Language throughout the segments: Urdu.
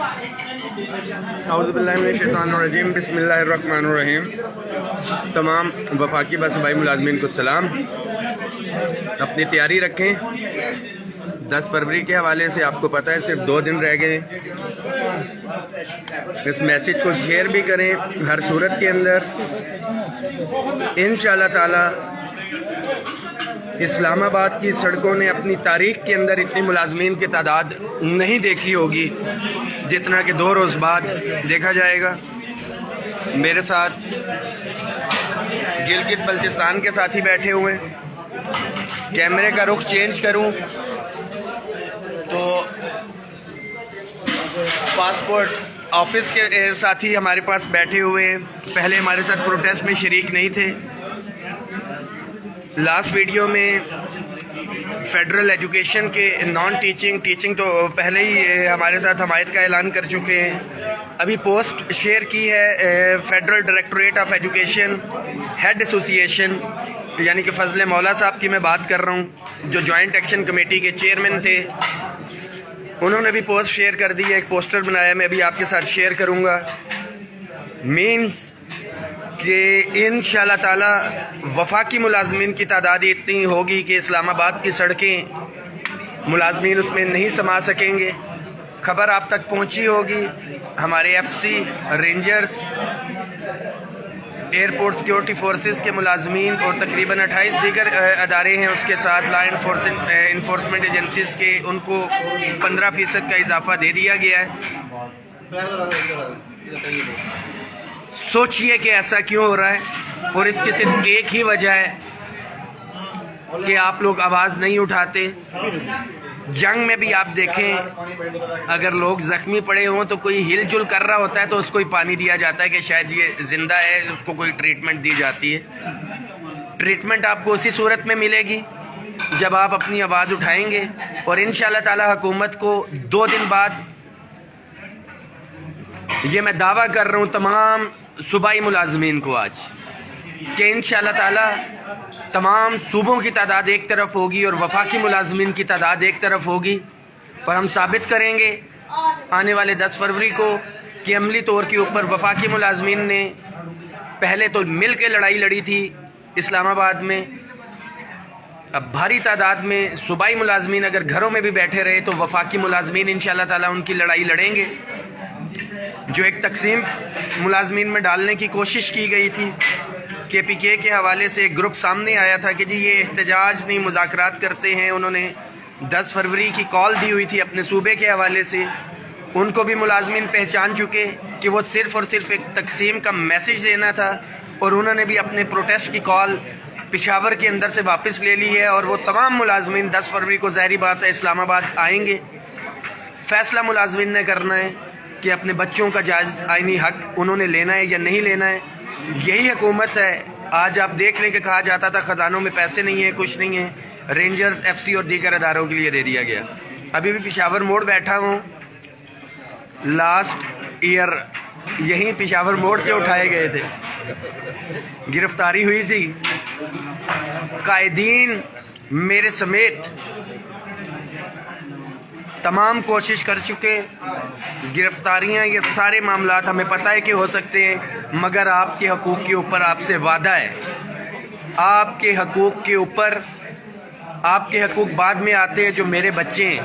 اعوذ باللہ من الشیطان الرجیم، بسم اللہ الرحمن الرحیم۔ تمام وفاقی بس بھائی ملازمین کو سلام۔ اپنی تیاری رکھیں، 10 فروری کے حوالے سے آپ کو پتہ ہے صرف 2 دن رہ گئے۔ اس میسیج کو شیئر بھی کریں ہر صورت کے اندر۔ انشاءاللہ تعالی اسلام آباد کی سڑکوں نے اپنی تاریخ کے اندر اتنی ملازمین کی تعداد نہیں دیکھی ہوگی جتنا کہ 2 روز بعد دیکھا جائے گا۔ میرے ساتھ گلگت بلتستان کے ساتھی بیٹھے ہوئے ہیں۔ کیمرے کا رخ چینج کروں تو پاسپورٹ آفس کے ساتھی ہمارے پاس بیٹھے ہوئے ہیں، پہلے ہمارے ساتھ پروٹیسٹ میں شریک نہیں تھے۔ لاسٹ ویڈیو میں فیڈرل ایجوکیشن کے نان ٹیچنگ تو پہلے ہی ہمارے ساتھ حمایت کا اعلان کر چکے ہیں۔ ابھی پوسٹ شیئر کی ہے federal directorate of education head association, یعنی کہ فضل مولا صاحب کی میں بات کر رہا ہوں، جو جوائنٹ ایکشن کمیٹی کے چیئرمین تھے۔ انہوں نے بھی پوسٹ شیئر کر دی ہے، ایک پوسٹر بنایا، میں بھی آپ کے ساتھ شیئر کروں گا۔ مینز کہ انشاءاللہ تعالی وفاقی ملازمین کی تعداد اتنی ہوگی کہ اسلام آباد کی سڑکیں ملازمین اس میں نہیں سما سکیں گے۔ خبر آپ تک پہنچی ہوگی، ہمارے F C, rangers, airport security forces کے ملازمین اور تقریباً 28 دیگر ادارے ہیں، اس کے ساتھ لا انفورسمنٹ ایجنسیز کے، ان کو 15% کا اضافہ دے دیا گیا ہے۔ سوچئے کہ ایسا کیوں ہو رہا ہے، اور اس کی صرف ایک ہی وجہ ہے کہ آپ لوگ آواز نہیں اٹھاتے۔ جنگ میں بھی آپ دیکھیں، اگر لوگ زخمی پڑے ہوں تو کوئی ہل جل کر رہا ہوتا ہے تو اس کو ہی پانی دیا جاتا ہے کہ شاید یہ زندہ ہے، اس کو کوئی ٹریٹمنٹ دی جاتی ہے۔ ٹریٹمنٹ آپ کو اسی صورت میں ملے گی جب آپ اپنی آواز اٹھائیں گے، اور انشاءاللہ تعالی حکومت کو 2 دن بعد، یہ میں دعویٰ کر رہا ہوں تمام صوبائی ملازمین کو آج، کہ انشاءاللہ تعالی تمام صوبوں کی تعداد ایک طرف ہوگی اور وفاقی ملازمین کی تعداد ایک طرف ہوگی، اور ہم ثابت کریں گے آنے والے 10 فروری کو کہ عملی طور کے اوپر وفاقی ملازمین نے پہلے تو مل کے لڑائی لڑی تھی اسلام آباد میں، اب بھاری تعداد میں صوبائی ملازمین اگر گھروں میں بھی بیٹھے رہے تو وفاقی ملازمین انشاءاللہ تعالی ان کی لڑائی لڑیں گے۔ جو ایک تقسیم ملازمین میں ڈالنے کی کوشش کی گئی تھی، کے پی کے حوالے سے ایک گروپ سامنے آیا تھا کہ جی یہ احتجاج نہیں، مذاکرات کرتے ہیں، انہوں نے 10 فروری کی کال دی ہوئی تھی اپنے صوبے کے حوالے سے، ان کو بھی ملازمین پہچان چکے کہ وہ صرف اور صرف ایک تقسیم کا میسج دینا تھا، اور انہوں نے بھی اپنے پروٹیسٹ کی کال پشاور کے اندر سے واپس لے لی ہے، اور وہ تمام ملازمین 10 فروری کو ظاہری بات ہے اسلام آباد آئیں گے۔ فیصلہ ملازمین نے کرنا ہے کہ اپنے بچوں کا جائز آئینی حق انہوں نے لینا ہے یا نہیں لینا ہے۔ یہی حکومت ہے۔ آج آپ دیکھ لیں کہ کہا جاتا تھا خزانوں میں پیسے نہیں ہیں، کچھ نہیں ہے، رینجرز، ایف سی اور دیگر اداروں کے لیے دے دیا گیا۔ ابھی بھی پشاور موڑ بیٹھا ہوں، لاسٹ ایئر یہیں پشاور موڑ سے اٹھائے گئے تھے، گرفتاری ہوئی تھی، قائدین میرے سمیت تمام کوشش کر چکے، گرفتاریاں، یہ سارے معاملات ہمیں پتہ ہے کہ ہو سکتے ہیں، مگر آپ کے حقوق کے اوپر آپ سے وعدہ ہے، آپ کے حقوق کے اوپر، آپ کے حقوق بعد میں آتے ہیں۔ جو میرے بچے ہیں،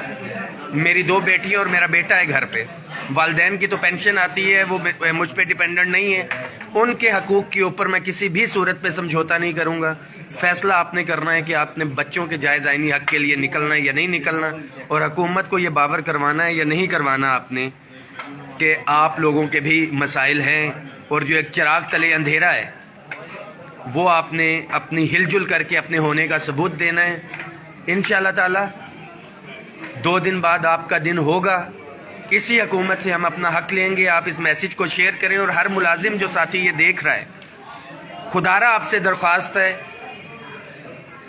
میری 2 بیٹیاں اور میرا بیٹا ہے گھر پہ، والدین کی تو پینشن آتی ہے، وہ مجھ پہ ڈیپینڈنٹ نہیں ہے، ان کے حقوق کے اوپر میں کسی بھی صورت پہ سمجھوتا نہیں کروں گا۔ فیصلہ آپ نے کرنا ہے کہ آپ نے بچوں کے جائز آئینی حق کے لیے نکلنا ہے یا نہیں نکلنا، اور حکومت کو یہ باور کروانا ہے یا نہیں کروانا آپ نے کہ آپ لوگوں کے بھی مسائل ہیں، اور جو ایک چراغ تلے اندھیرا ہے وہ آپ نے اپنی ہل جل کر کے اپنے ہونے کا ثبوت دینا ہے۔ انشاءاللہ تعالی 2 دن بعد آپ کا دن ہوگا، اسی حکومت سے ہم اپنا حق لیں گے۔ آپ اس میسیج کو شیئر کریں، اور ہر ملازم جو ساتھی یہ دیکھ رہا ہے، خدارہ آپ سے درخواست ہے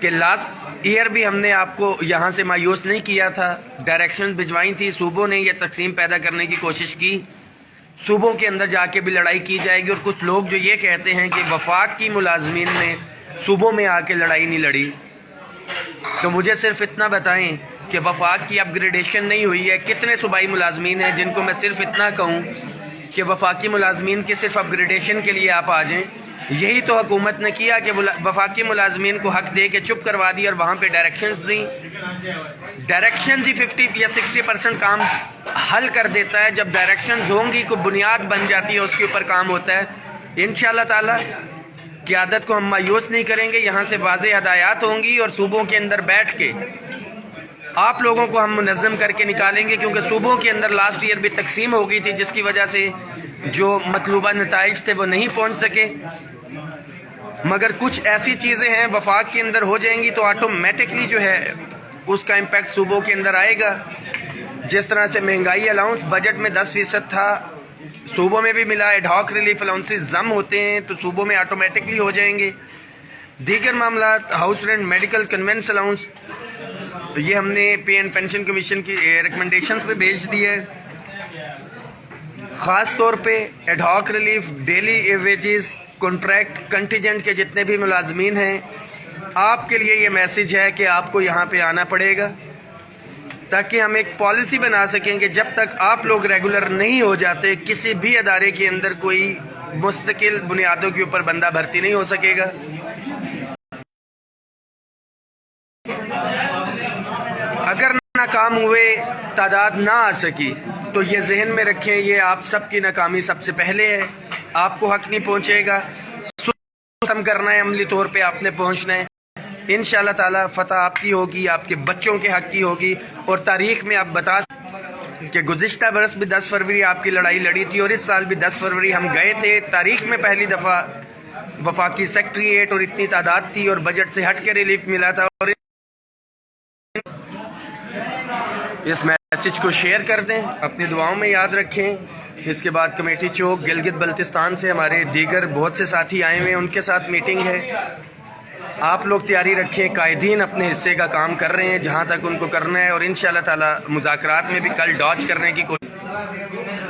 کہ لاسٹ ایئر بھی ہم نے آپ کو یہاں سے مایوس نہیں کیا تھا، ڈائریکشنز بھجوائی تھی، صوبوں نے یہ تقسیم پیدا کرنے کی کوشش کی، صوبوں کے اندر جا کے بھی لڑائی کی جائے گی، اور کچھ لوگ جو یہ کہتے ہیں کہ وفاق کی ملازمین نے صوبوں میں آ کے لڑائی نہیں لڑی، تو مجھے صرف اتنا بتائیں کہ وفاق کی اپگریڈیشن نہیں ہوئی ہے. کتنے صوبائی ملازمین ہیں جن کو میں صرف اتنا کہوں کہ وفاقی ملازمین کی صرف اپگریڈیشن کے لیے آپ آ جائیں. یہی تو حکومت نے کیا کہ وفاقی ملازمین کو حق دے کے چپ کروا دی اور وہاں پہ ڈائریکشنز دیں. ڈائریکشنز ہی 50 یا 60% کام حل کر دیتا ہے. جب ڈائریکشنز ہوں گی کو بنیاد بن جاتی ہے, اس کے اوپر کام ہوتا ہے. انشاءاللہ تعالی قیادت کو ہم مایوس نہیں کریں گے. یہاں سے واضح ہدایات ہوں گی اور صوبوں کے اندر بیٹھ کے آپ لوگوں کو ہم منظم کر کے نکالیں گے, کیونکہ صوبوں کے اندر لاسٹ ایئر بھی تقسیم ہو گئی تھی جس کی وجہ سے جو مطلوبہ نتائج تھے وہ نہیں پہنچ سکے. مگر کچھ ایسی چیزیں ہیں وفاق کے اندر ہو جائیں گی تو آٹومیٹکلی جو ہے اس کا امپیکٹ صوبوں کے اندر آئے گا. جس طرح سے مہنگائی الاؤنس بجٹ میں 10% تھا, صوبوں میں بھی ملا. ایڈ ہاک ریلیف الاؤنسز ضم ہوتے ہیں تو صوبوں میں آٹومیٹکلی ہو جائیں گے. دیگر معاملات house rent, medical, conveyance allowance, یہ ہم نے پے اینڈ پینشن کمیشن کی ریکمنڈیشنز پہ بھیج دی ہے. خاص طور پہ ad hoc relief, daily wages, contract, contingent کے جتنے بھی ملازمین ہیں, آپ کے لیے یہ میسج ہے کہ آپ کو یہاں پہ آنا پڑے گا تاکہ ہم ایک پالیسی بنا سکیں کہ جب تک آپ لوگ ریگولر نہیں ہو جاتے کسی بھی ادارے کے اندر کوئی مستقل بنیادوں کے اوپر بندہ بھرتی نہیں ہو سکے گا. اگر ناکام ہوئے, تعداد نہ آ سکی تو یہ ذہن میں رکھیں یہ آپ سب کی ناکامی سب سے پہلے ہے. آپ کو حق نہیں پہنچے گا, ختم کرنا ہے, عملی طور پہ آپ نے پہنچنا ہے. انشاءاللہ تعالی فتح آپ کی ہوگی, آپ کے بچوں کے حق کی ہوگی. اور تاریخ میں آپ بتا کہ گزشتہ برس بھی 10 فروری آپ کی لڑائی لڑی تھی اور اس سال بھی 10 فروری ہم گئے تھے. تاریخ میں پہلی دفعہ وفاقی سیکٹریٹ اور اتنی تعداد تھی اور بجٹ سے ہٹ کے ریلیف ملا تھا. اور اس میسج کو شیئر کر دیں, اپنی دعاؤں میں یاد رکھیں. اس کے بعد کمیٹی چوک گلگت بلتستان سے ہمارے دیگر بہت سے ساتھی آئے ہوئے ہیں, ان کے ساتھ میٹنگ ہے. آپ لوگ تیاری رکھیں. قائدین اپنے حصے کا کام کر رہے ہیں جہاں تک ان کو کرنا ہے, اور انشاءاللہ تعالی مذاکرات میں بھی کل ڈاج کرنے کی کوشش